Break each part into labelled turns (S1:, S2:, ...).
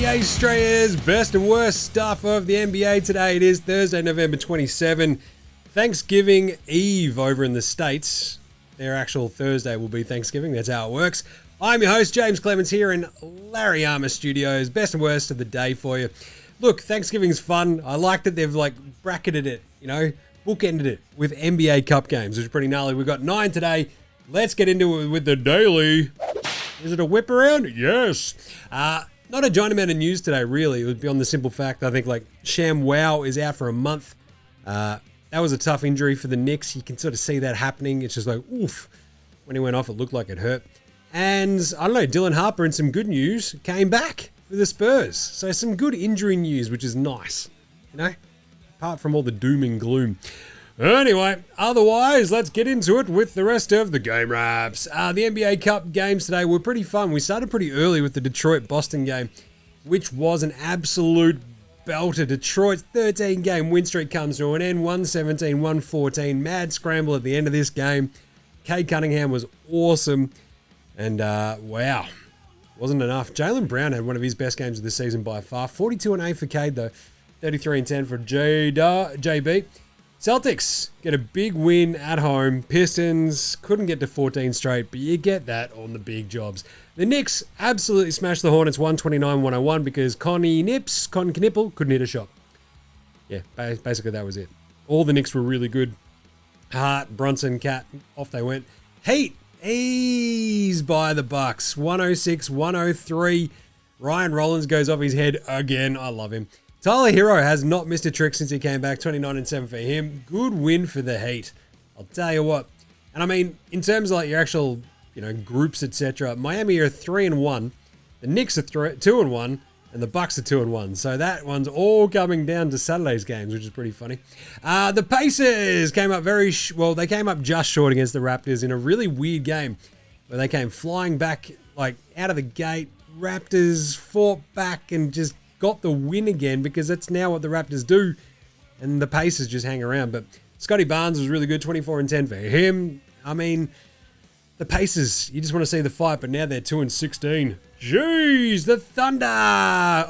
S1: NBA Straya's best and worst stuff of the NBA today. It is Thursday, November 27. Thanksgiving Eve over in the States. Their actual Thursday will be Thanksgiving. That's how it works. I'm your host, James Clements, here in Larry Armour Studios. Best and worst of the day for you. Look, Thanksgiving's fun. I like that they've bracketed it, bookended it with NBA Cup games, which is pretty gnarly. We've got 9 today. Let's get into it with the daily. Is it a whip around? Yes. Not a giant amount of news today, really. It would be on the simple fact, I think, Sham Wow is out for a month. That was a tough injury for the Knicks. You can sort of see that happening. It's just oof. When he went off, it looked like it hurt. And, I don't know, Dylan Harper, in some good news, came back for the Spurs. So some good injury news, which is nice. Apart from all the doom and gloom. Anyway, otherwise, let's get into it with the rest of the game wraps. The NBA Cup games today were pretty fun. We started pretty early with the Detroit-Boston game, which was an absolute belter. Detroit's 13-game win streak comes to an end, 117, 114. Mad scramble at the end of this game. Cade Cunningham was awesome. And, wow, wasn't enough. Jaylen Brown had one of his best games of the season by far. 42-8 for Cade, though. 33-10 for JB. Celtics get a big win at home. Pistons couldn't get to 14 straight, but you get that on the big jobs. The Knicks absolutely smashed the Hornets 129-101 because Con Knippel couldn't hit a shot. Yeah, basically that was it. All the Knicks were really good. Hart, Brunson, Cat, off they went. Heat eased by the Bucks 106-103. Ryan Rollins goes off his head again. I love him. Tyler Hero has not missed a trick since he came back. 29-7 for him. Good win for the Heat. I'll tell you what. And I mean, in terms of your actual, groups, etc., Miami are 3-1. The Knicks are 2-1, and the Bucks are 2-1. So that one's all coming down to Saturday's games, which is pretty funny. The Pacers came up they came up just short against the Raptors in a really weird game where they came flying back out of the gate. Raptors fought back and just got the win again because that's now what the Raptors do, and the Pacers just hang around. But Scotty Barnes was really good, 24-10 for him. I mean, the Pacers, you just want to see the fight, but now they're 2-16. Jeez, the Thunder!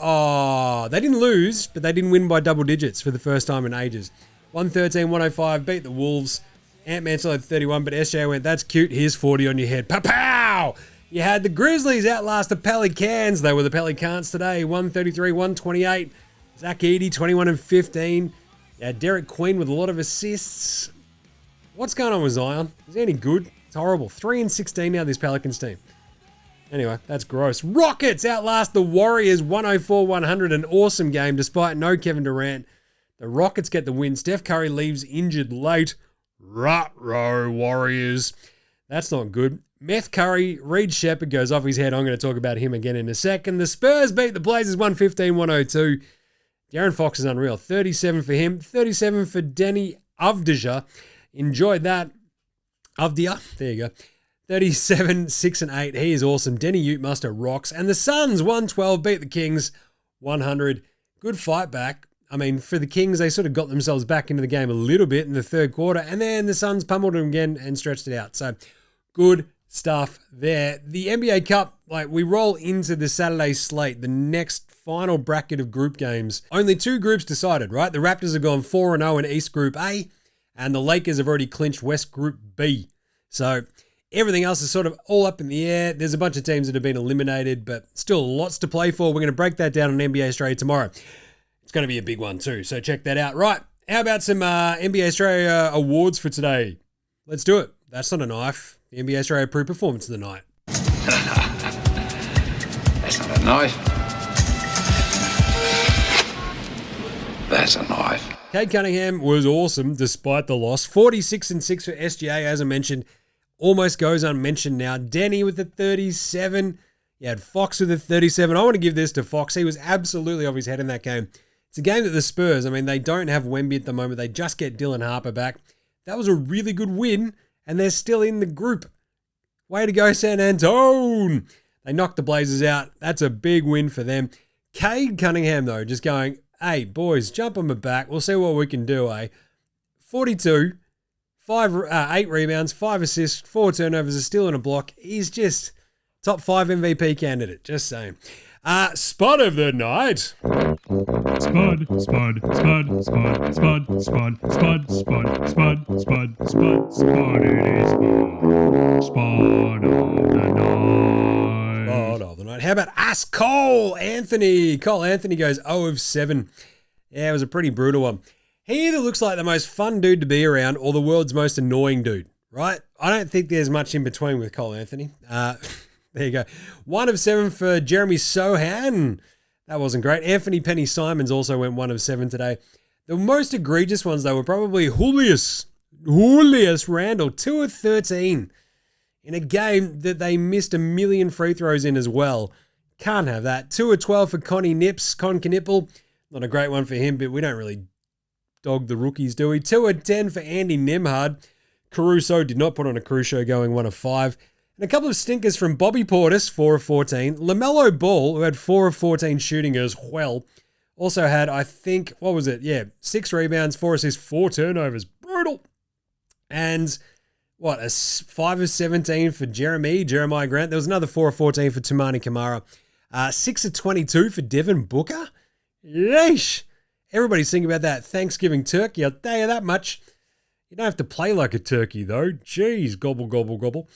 S1: Oh, they didn't lose, but they didn't win by double digits for the first time in ages. 113-105, beat the Wolves. Ant-Man still had 31, but SJ went, that's cute, here's 40 on your head. Pow! You had the Grizzlies outlast the Pelicans. They were the Pelicans today, 133-128. Zach Edey, 21-15. You had Derek Queen with a lot of assists. What's going on with Zion? Is he any good? It's horrible. 3-16 now, this Pelicans team. Anyway, that's gross. Rockets outlast the Warriors, 104-100. An awesome game despite no Kevin Durant. The Rockets get the win. Steph Curry leaves injured late. Ruh-roh, Warriors. That's not good. Meth Curry, Reed Sheppard goes off his head. I'm going to talk about him again in a second. The Spurs beat the Blazers 115-102. De'Aaron Fox is unreal. 37 for him. 37 for Denny Avdija. Enjoyed that. Avdia. There you go. 37, 6 and 8. He is awesome. Denny Utemaster rocks. And the Suns 112 beat the Kings 100. Good fight back. I mean, for the Kings, they sort of got themselves back into the game a little bit in the third quarter. And then the Suns pummeled them again and stretched it out. So good stuff there. The NBA Cup, we roll into the Saturday slate, the next final bracket of group games. Only 2 groups decided, right? The Raptors have gone 4-0 in East Group A, and the Lakers have already clinched West Group B. So everything else is sort of all up in the air. There's a bunch of teams that have been eliminated, but still lots to play for. We're going to break that down on NBA Straya tomorrow. It's going to be a big one too, so check that out. Right, how about some NBA Straya Awards for today? Let's do it. That's not a knife. The NBA Straya approved performance of the night.
S2: That's not a knife. That's a knife.
S1: Cade Cunningham was awesome despite the loss. 46-6 for SGA, as I mentioned. Almost goes unmentioned now. Denny with the 37. You had Fox with the 37. I want to give this to Fox. He was absolutely off his head in that game. It's a game that the Spurs, they don't have Wemby at the moment. They just get Dylan Harper back. That was a really good win. And they're still in the group. Way to go, San Antone. They knocked the Blazers out. That's a big win for them. Cade Cunningham, though, just going, hey, boys, jump on my back. We'll see what we can do, 42, 8 rebounds, 5 assists, 4 turnovers, a steal and a block. He's just top 5 MVP candidate, just saying. Spud of the night.
S3: Spud, Spud, Spud, Spud, Spud, Spud, Spud, Spud, Spud, Spud, Spud, Spud, it is Spud of the night.
S1: Spud of the night. How about Us Cole Anthony? Cole Anthony goes 0 of 7. Yeah, it was a pretty brutal one. He either looks like the most fun dude to be around or the world's most annoying dude, right? I don't think there's much in between with Cole Anthony. There you go. 1 of 7 for Jeremy Sohan. That wasn't great. Anthony Penny Simons also went 1 of 7 today. The most egregious ones, though, were probably Julius Randle, 2 of 13 in a game that they missed a million free throws in as well. Can't have that. 2 of 12 for Con Knipple. Not a great one for him, but we don't really dog the rookies, do we? 2 of 10 for Andy Nimhard. Caruso did not put on a Caruso, going 1 of 5. And a couple of stinkers from Bobby Portis, 4 of 14. LaMelo Ball, who had 4 of 14 shooting as well, also had, I think, 6 rebounds, 4 assists, 4 turnovers. Brutal. And, a 5 of 17 for Jeremiah Grant. There was another 4 of 14 for Tumani Kamara. 6 of 22 for Devin Booker. Yeesh. Everybody's thinking about that Thanksgiving turkey. I'll tell you that much. You don't have to play like a turkey, though. Jeez, gobble, gobble, gobble.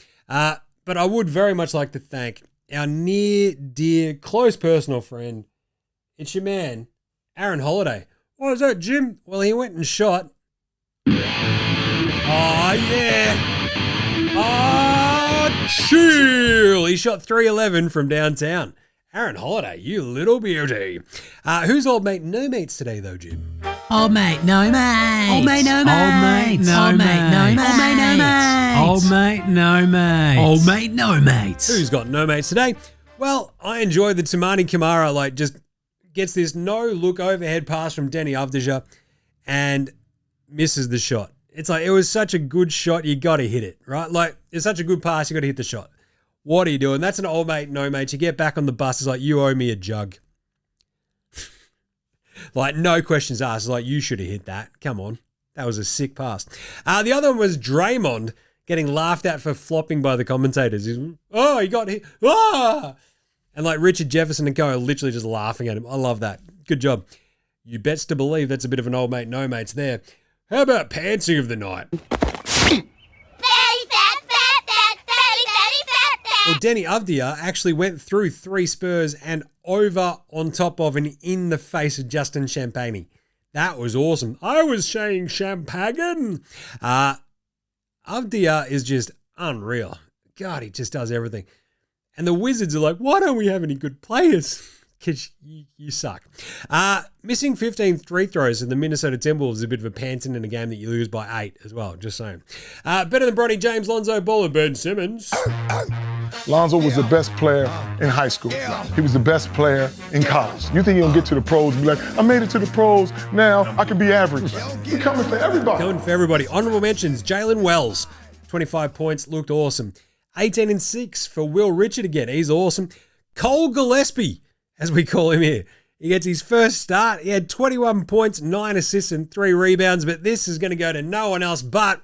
S1: But I would very much like to thank our near, dear, close personal friend. It's your man, Aaron Holiday. What is that, Jim? Well, he went and shot. Oh, yeah. Oh, chill. He shot 311 from downtown. Aaron Holiday, you little beauty. Who's old mate no mates today, though, Jim?
S4: Old mate no mates.
S3: Old mate no mates.
S4: Old mate no mates.
S3: Old mate no mates.
S4: Old mate no mates.
S1: Who's got no mates today? Well, I enjoy the Tumani Kamara, just gets this no-look overhead pass from Denny Avdija and misses the shot. It's like, it was such a good shot, you got to hit it, right? It's such a good pass, you got to hit the shot. What are you doing? That's an old mate, no mate. You get back on the bus, it's like, you owe me a jug. No questions asked. It's like, you should have hit that. Come on. That was a sick pass. The other one was Draymond getting laughed at for flopping by the commentators. He got hit. Ah! And Richard Jefferson and co are literally just laughing at him. I love that. Good job. You bets to believe that's a bit of an old mate, no mates there. How about pantsing of the night? Well, Denny Avdia actually went through 3 Spurs and over on top of and in the face of Justin Champagny. That was awesome. I was saying Champagne. Avdia is just unreal. God, he just does everything. And the Wizards are like, why don't we have any good players? Because you suck. Missing 15 free throws in the Minnesota Timberwolves is a bit of a panting in a game that you lose by 8 as well, just saying. Better than Bronny James, Lonzo Ball, and Ben Simmons.
S5: Lonzo was the best player in high school. He was the best player in college. You think he'll get to the pros and be like, I made it to the pros, now I can be average. We're coming for everybody.
S1: Coming for everybody. Honorable mentions, Jalen Wells, 25 points, looked awesome. 18 and 6 for Will Richard again. He's awesome. Cole Gillespie, as we call him here. He gets his first start. He had 21 points, 9 assists, and 3 rebounds, but this is going to go to no one else but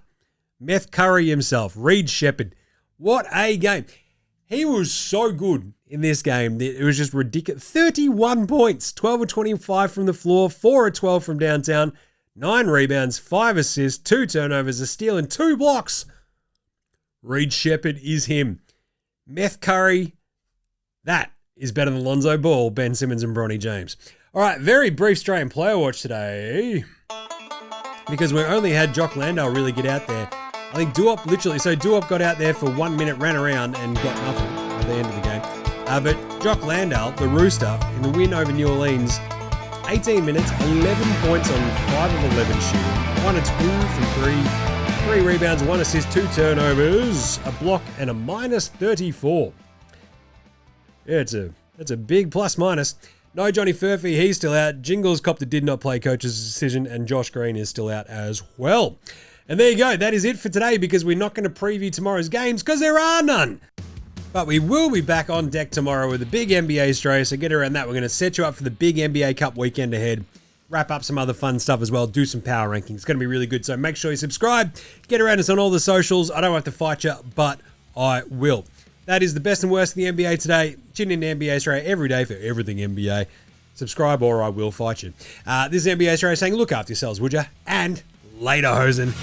S1: Meth Curry himself, Reed Sheppard. What a game. He was so good in this game. It was just ridiculous. 31 points, 12 of 25 from the floor, 4 of 12 from downtown, 9 rebounds, 5 assists, 2 turnovers, a steal, and 2 blocks. Reed Sheppard is him. Meth Curry, that is better than Lonzo Ball, Ben Simmons, and Bronny James. All right, very brief Australian player watch today because we only had Jock Landale really get out there. I think Duop got out there for 1 minute, ran around, and got nothing at the end of the game. But Jock Landale, the Rooster, in the win over New Orleans, 18 minutes, 11 points on 5 of 11 shooting, 1 of 2 from 3, 3 rebounds, 1 assist, 2 turnovers, a block, and a minus 34. Yeah, that's a big plus minus. No Johnny Furphy, he's still out. Jingles Copter did not play coach's decision, and Josh Green is still out as well. And there you go. That is it for today because we're not going to preview tomorrow's games because there are none. But we will be back on deck tomorrow with the big NBA Straya, so get around that. We're going to set you up for the big NBA Cup weekend ahead. Wrap up some other fun stuff as well. Do some power rankings. It's going to be really good. So make sure you subscribe. Get around us on all the socials. I don't have to fight you, but I will. That is the best and worst in the NBA today. Tune in to NBA Straya every day for everything NBA. Subscribe or I will fight you. This is NBA Straya saying look after yourselves, would ya? And later, hosen.